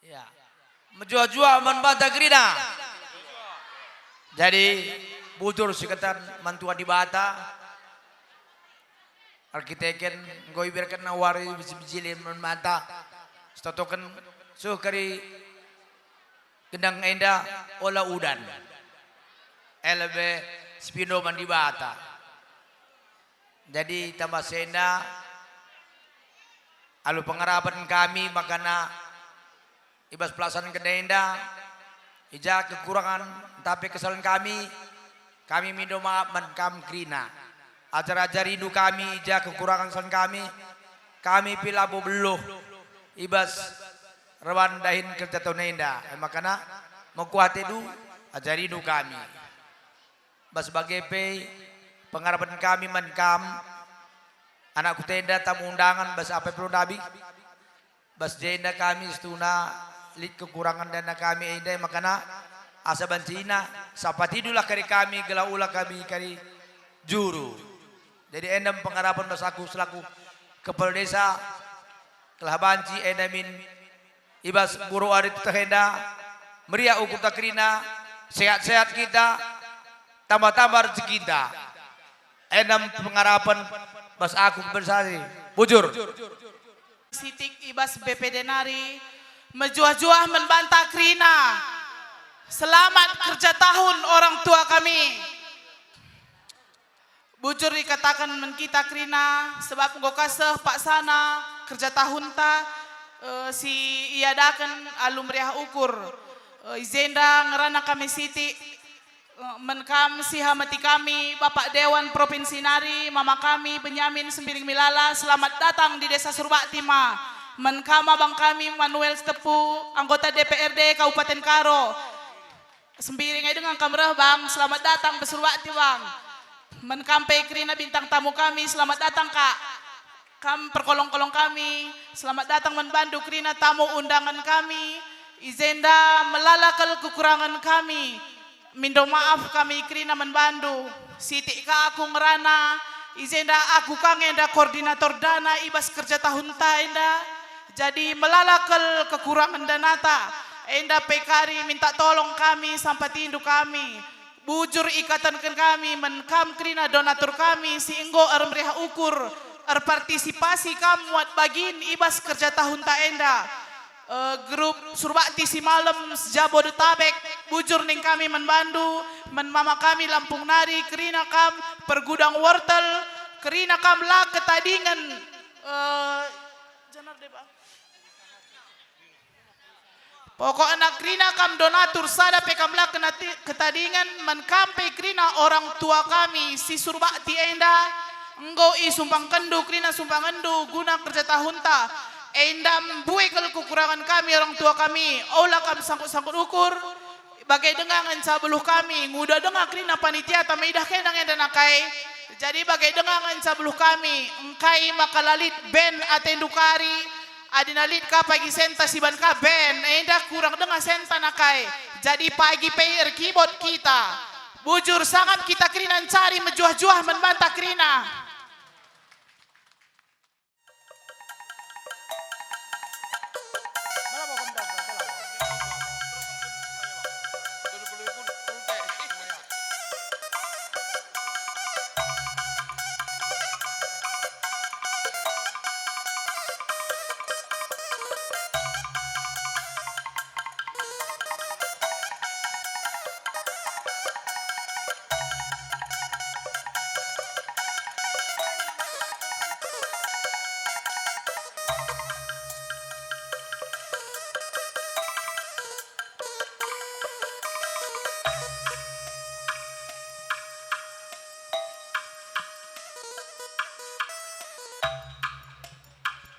Ya. Menjua-jua membantah Grina. Jadi bujur sikatan mantua di bata. Arkiteken ngoi birkan nawari bijilin membantah. Stotoken sukari gendang enda ola udan. LB spino mandi bata. Jadi tambah senda alu pengharapan kami makana ibas pelaksanaan kedenda ija kekurangan tapi kesalahan kami minta maaf menkam Grina ajar-ajar rindu kami ija kekurangan kesalahan kami pilabu beluh ibas rawan dahin kerja tonenda makana mengkuat itu ajar rindu kami bas sebagai pengharapan kami menkam anakku tenda tamu undangan bas apa perlu nabi bas jenda kami setuna lit kekurangan dana kami enda makana asa bancina sapati dula kari kami gelaula kami kari juru jadi enda pengharapan bas aku selaku kepala desa telah banci enda min ibas buru arit tehenda meriah ukur takrina sehat-sehat kita tambah-tambah rezeki kita enda pengharapan bas aku bersari bujur Sitik ibas BPD Nari menjuah-juah membantah Grina. Selamat kerja tahun orang tua kami. Bujur dikatakan men kita Grina sebab ngokaseh Pak Sana kerja tahun ta si iadakan alum meriah ukur. Izenda ngerana kami Siti menkam si hamati kami Bapak Dewan Provinsi Nari mama kami Benyamin Sembiring Milala selamat datang di Desa Surbakti ma menkam abang kami Manuel Stepu anggota DPRD Kabupaten Karo Sembiring dengan kamerah bang selamat datang ke Surbakti bang menkam Pekrina bintang tamu kami selamat datang kak kam perkolong-kolong kami selamat datang membantu Krina tamu undangan kami izenda melalakal kekurangan kami mindo maaf kami Krina membantu Siti ka aku ngerana izenda aku kangenda koordinator dana ibas kerja tahun ta enda jadi melalakal kekurangan danata enda pekari minta tolong kami sampai tindu kami bujur ikatan kami menkam Krina donatur kami singgo meriah ukur partisipasi kamu buat bagin ibas kerja tahun ta enda grup Surbakti si malam Jabodetabek bujur ning kami membantu mama kami Lampung Nari Kerina kam pergudang wortel Kerina kam lah ketadingan pokok anak Kerina kam donatur sada pekam lah ketadingan menkampe Kerina orang tua kami si Surbakti enda enggo i sumpang kendu Kerina sumpang kendu guna kerja tahun ta endam buai kalau kekurangan kami orang tua kami olah kami sangkut-sangkut ukur bagai dengangan sabuluh kami nguda dengar Krina panitia tamaidah kenang enda nakai jadi bagai dengangan sabuluh kami engkai makalalit ben atendukari adinalit ka pagi senta siban ka ben enda kurang dengar senta nakai jadi pagi payer keyboard kita bujur sangat kita Krina cari menjuah-juah membantah Krina.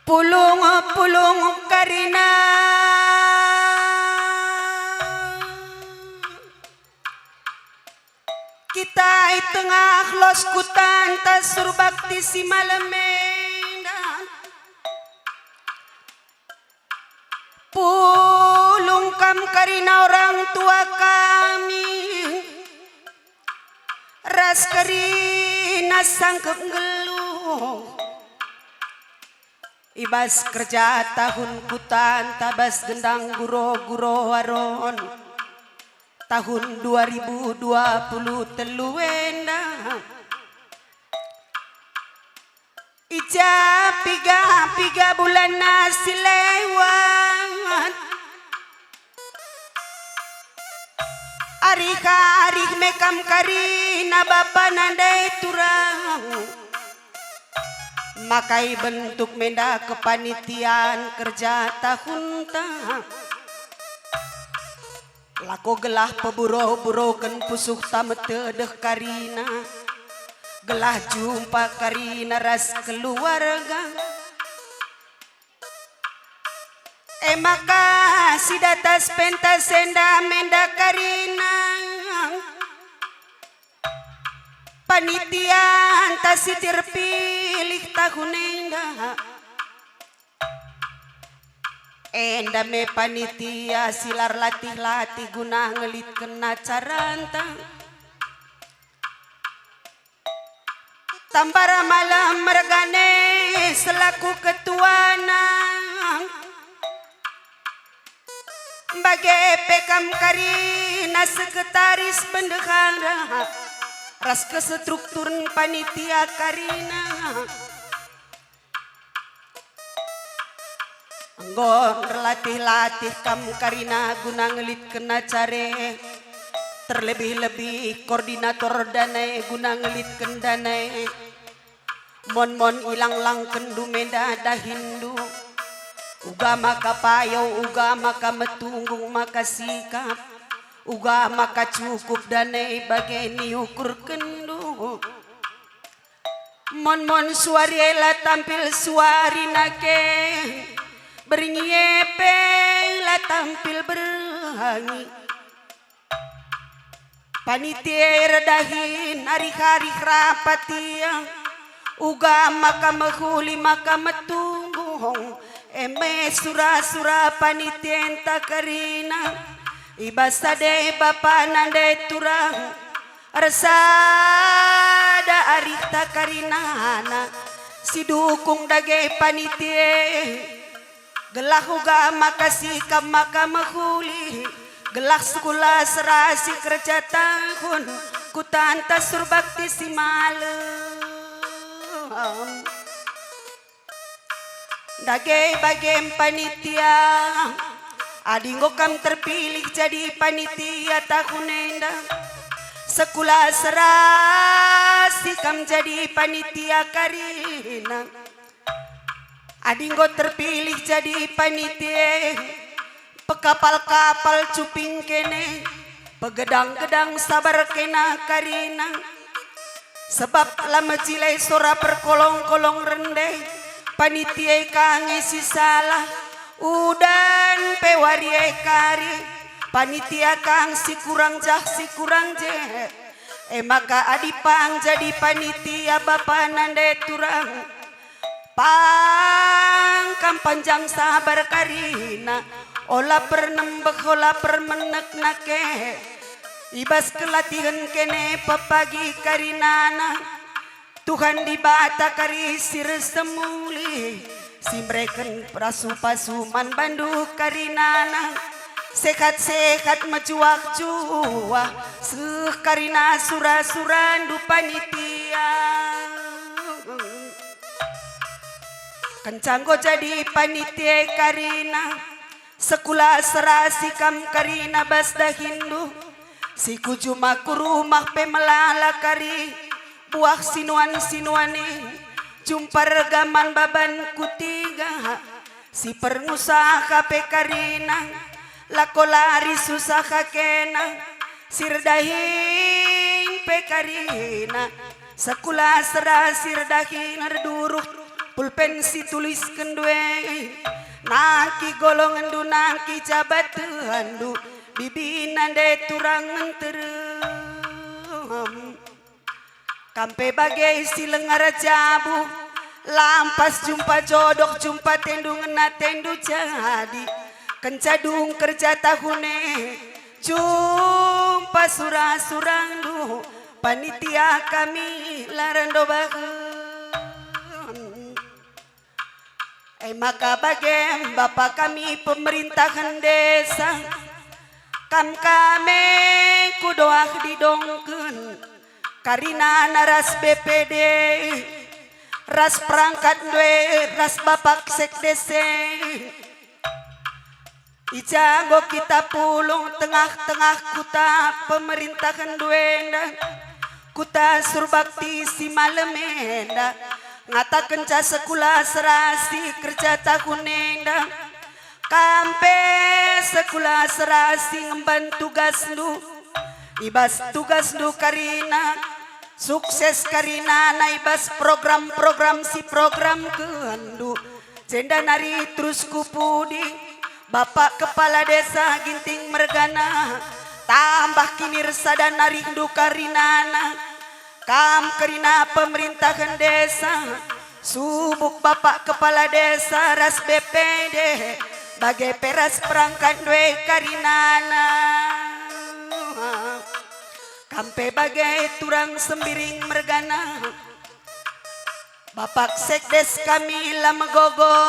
Pulung-pulung Karina kita tengah los kutan tas Surbakti si malamena pulung kam Karina orang tua kami ras Karina sangkep ngeluh Ibas kerja tahun kutan tabas gendang guro-guro waron tahun 2020 teluenda Ija piga bulan nasi lewat Arih mekam karina bapa nandai turang Makai bentuk menda kepanitian kerja tahun ta Lako gelah peburo-buroken pusuh tametedeh karina Gelah jumpa karina ras keluarga Maka si datas pentas senda menda karina Panitian tasi terpilih tahun enda me panitia silar latih-latih guna ngelit kena caranta tambara malam mergane selaku ketuana Bage pekam karina sekretaris bendahara ras kestrukturan panitia karina Anggon latih-latih kam karina guna ngelit kena care terlebih-lebih koordinator danai guna ngelit kendanai mon ilang lang kendu menda dahindu uga maka payo uga maka metunggung maka sikap uga maka cukup danai bageni ukur kendu mon suariela tampil suari nake beringiepe la tampil berhangi panitia redahin hari-hari rapatia uga maka mehuli maka metunggung eme sura-sura panitia enta karina ibasade bapa nande turang resada arita karinana si dukung dage panitia gelah uga makasih kam maka mahuli gelah sekolah serasi kerja tahun kutanta surbakti si malam dage bagem panitia adinggo kam terpilih jadi panitia tahun enda sekolah serasi kam jadi panitia karina Adinggo terpilih jadi panitia pekapal-kapal cuping kene pegedang-gedang sabar kena karina sebab lama cilai sora perkolong-kolong rende panitia kangisi salah udan pewarie kari panitia kang si kurang jah si kurang je maka adipang jadi panitia bapa nande turang pangkam panjang sabar karina olah pernembek olah permenek nake ibas kelatihan kene papagi karinana Tuhan dibata karisir semuli simreken prasupasuman bandu karinana sehat-sehat mejuak-juak seh karina sura-suran du panitia Kencanggo jadi panitia karina sekolah serasi kam karina basda hindu si kujuma kurumah pemelala kari buah sinuan-sinuani jumpa regaman baban kutiga si pengusaha pe karina lakolari susah kakena sirdahin pe karina sekolah serasi sirdahin arduruh pulpen si tulis kendue naki golongan du naki jabat handu bibinan de turang menterem kampe bagai si lengar jabu lampas jumpa jodoh jumpa tendu ngena tendu jadi kencadung kerja tahune jumpa surah-surandu panitia kami larando bahu maka bagem Bapak kami pemerintahan desa kami kudoah didongkeun karina naras BPD ras perangkat dwe ras Bapak sekdese ijago kita pulung tengah-tengah kuta pemerintahan duenda kuta surbakti si malemenda ngatakan ca sekula serasi kerja tahunenda kampe sekula serasi ngemban tugas lu ibas tugas lu karina sukses karina naibas program-program si program keandu cenda nari terus kupudi Bapak Kepala Desa Ginting Mergana tambah kini resada nari hindu karinana kam kerina pemerintahan desa subuk Bapak Kepala Desa ras BPD bagai peras perangkat dwe karinana kampe bagai turang sembiring mergana Bapak Sekdes kami lamegogo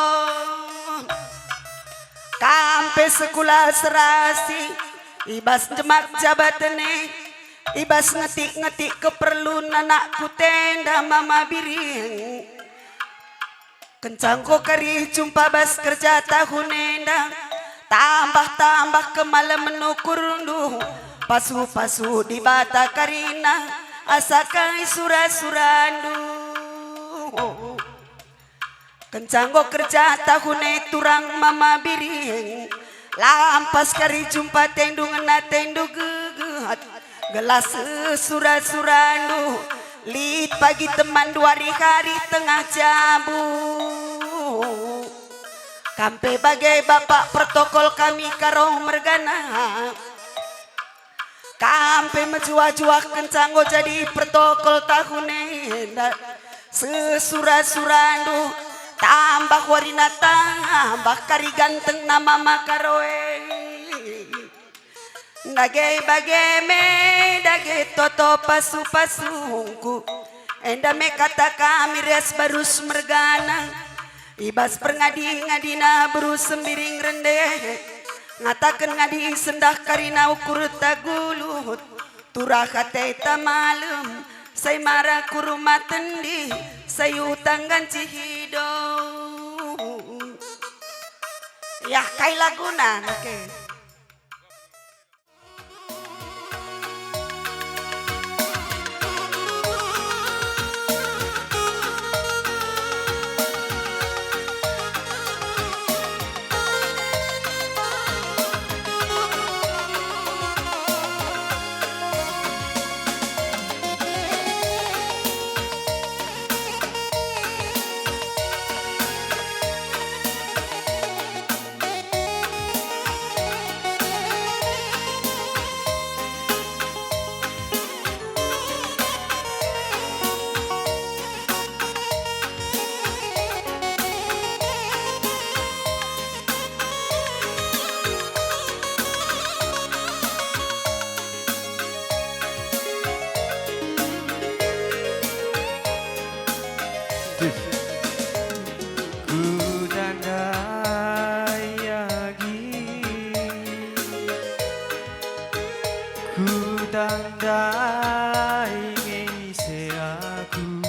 kampe sekula serasi ibas jemak jabatene ibas ngetik-ngetik keperluan anakku tenda mama biring kencang ko kari jumpa bas kerja tahun endang tambah ke malam menukur duh pasu-pasu di bata karina asakai sura-surandu kencang ko kerja tahun turang mama biring lampas kari jumpa tendung na tendu geget gelas surat-surandu lit pagi teman dua hari tengah jambu kampe bagai Bapak protokol kami karo mergana kampe menjuah-juah kencanggo jadi protokol tahunenda sesurat-surandu tambah warina tambah kari ganteng nama makaroe dage bageme dage toto pasu-pasungku enda me kata kami res barus mergana ibas perngadina berus sembiring rendeh ngatakan ngadi sendah karina ukur tagulut turah kate tamalem say mara kuruma tendi sayu tanggan cihido ya kai laguna okay. Tandai ngisi aku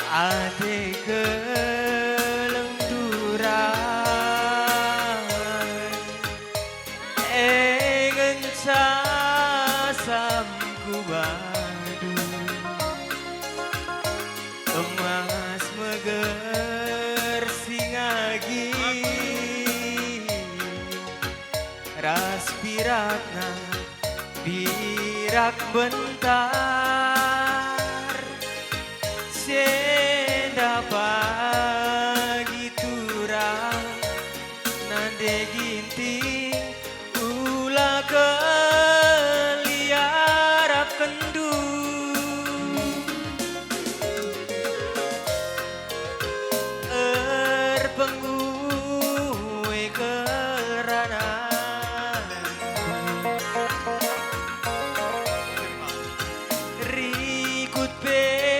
ade kelenturan engen sasamku badu emas meger singagi ras pirakna pirak bentar senda pagi turang nande ginting ulah keliarap kendu erpenggue kerana rikut be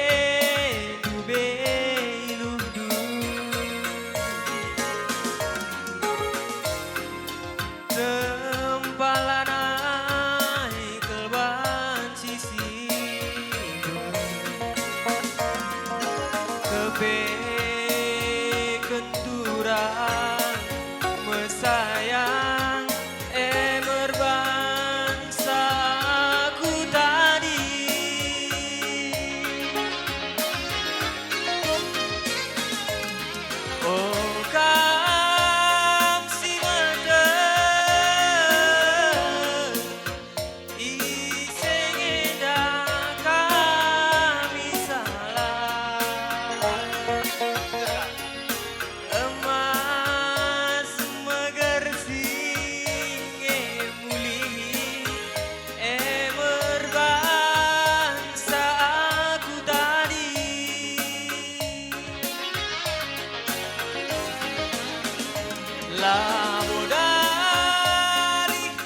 Labodari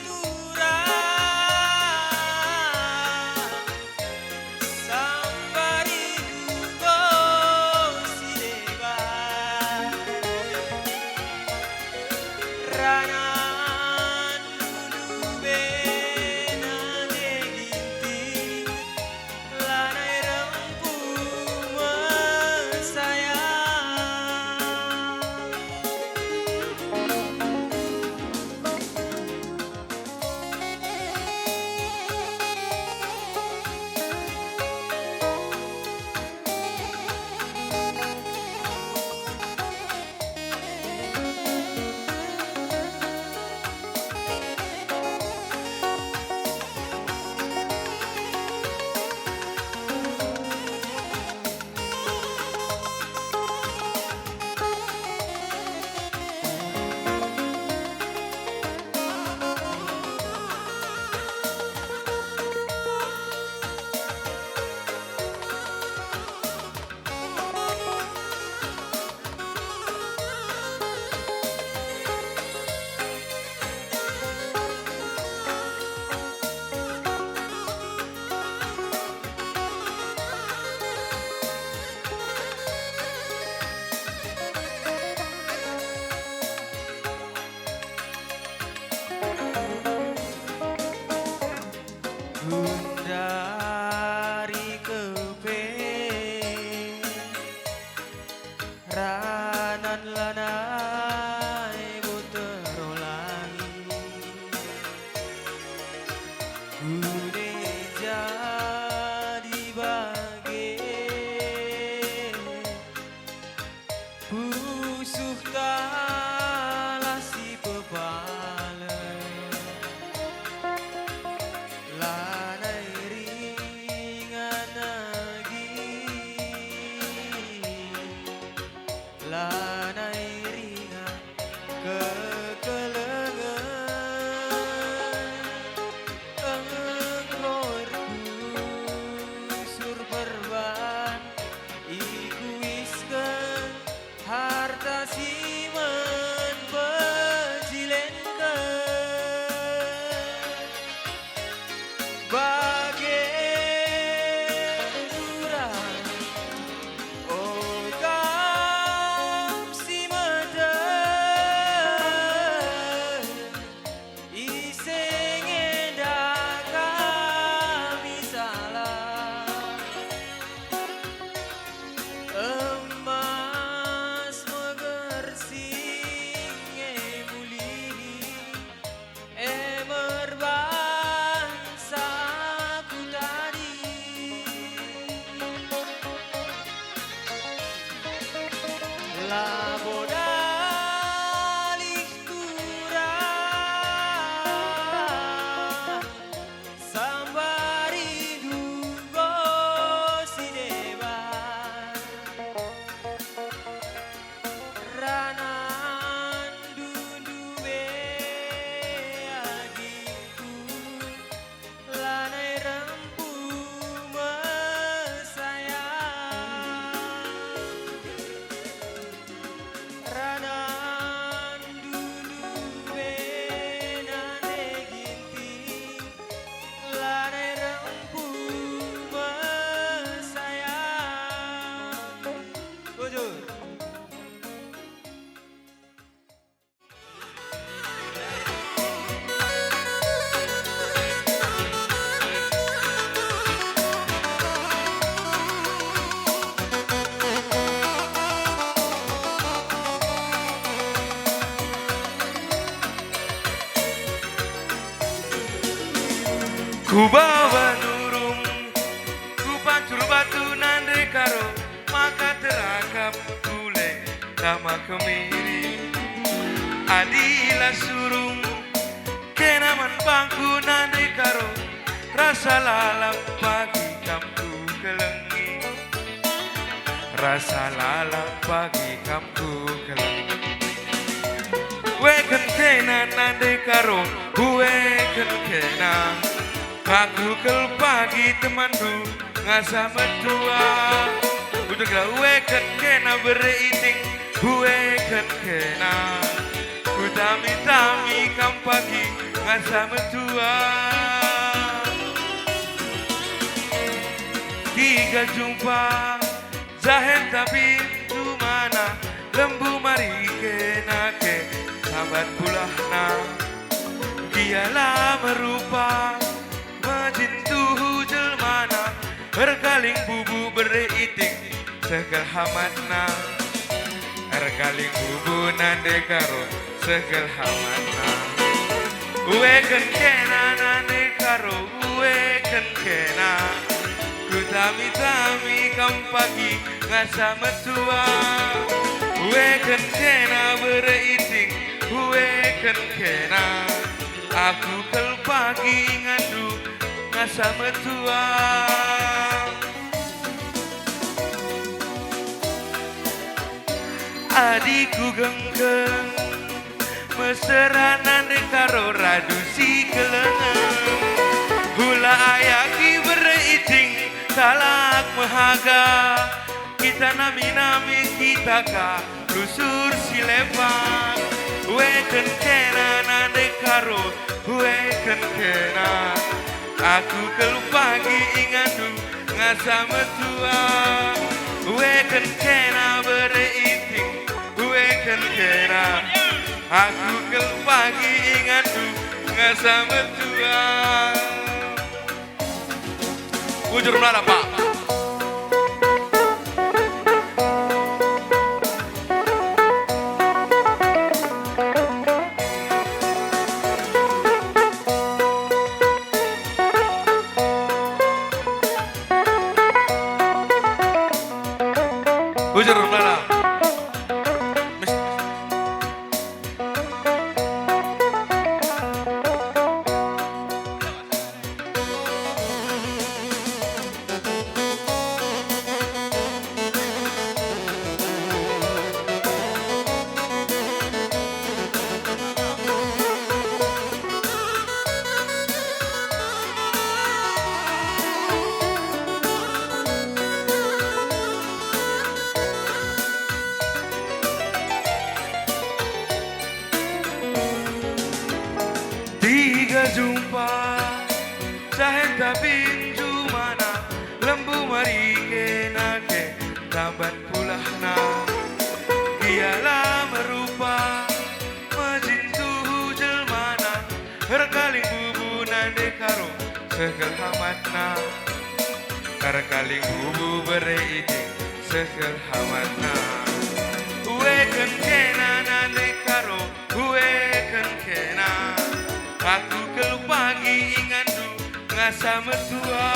turang Sambari dugo sideba Ranan dudube nane ginting Lanai rempu mesayang Gundari kepe Ranan lanai butero langi Gune jadi bage Pusuh talasi pepale Lanai ringan lagi Lanai ringan kekelengan Engkorku sur perban Iku isken harta simen penjilenkan Bagendura Oh kam si meden Iseng eda kami salah Emas megersing muli merbangsa ku tadi Labodali turang Sambari dugo sideba Ranan dudube agiku Lanai rempu mesayang Ranan dudube nane ginting Lanai rempu mesayang Bujur Ku bawa nurung, ku pancur batu nande karo, maka terakap kule lama kemiri. Adila surung, kenaman bangku nande karo, rasa lalap pagi kamku kelengi. Rasa lalap pagi kamku kelengi. Weken kena nande karo, weken kena. Aku kel pagi temanku ngasa metua Udah gawe ken kena bereiting Gue ken kena Ku tami kam pagi ngasa metua. Tiga jumpa Zahen tapi tu mana lembu mari kenake sahabat pulah na dialah merupa majintu jelmana berkaling bubu beriting segel hamatna berkaling bubu nande karo segel hamatna uweken kena nande karo uweken kena tami kam pagi ngasa metua uweken kena beriting uweken kena aku kel pagi ngandu ngasa metua adikku genggeng mesra nande karo radu si kelengeng hula ayaki beriting salak mahaga kita nami kita ka lusur silepan weken kena nande karo weken kena aku kelupagi ingandu ngasa metua weken kena beriting weken kena aku kelupagi ingandu ngasa metua. Bujur mana Pak? Bujur mana? Tiga jumpa Zahen tapi mana lembu mari kenake tambat pulah na dialah merupa majintu jelmana herkaling bubu nande karo segel hamatna herkaling bubu beriting segel hamatna uweken kena nande karo uweken kena aku kelupagi ingandu ngasa metua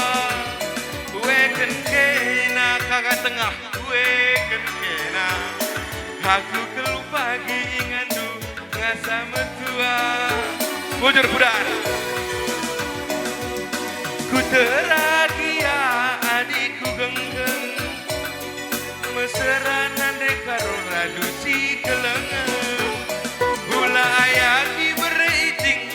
weken kena kakak tengah weken kena aku kelupagi ingandu ngasa metua bujur budar ku teragia adikku genggeng mesra nande karo radu si kelengeng gula ayaki beriting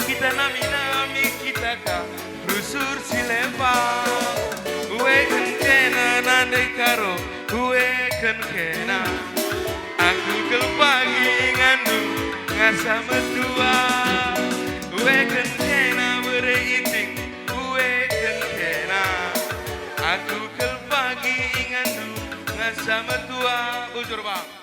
kita nami kita ka rusur silempang weken kena nande karo weken kena aku kelupagi ngandu ngasa metua weken kena beriting weken kena aku kelupagi ngandu ngasa metua bujur bang.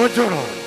Bojoro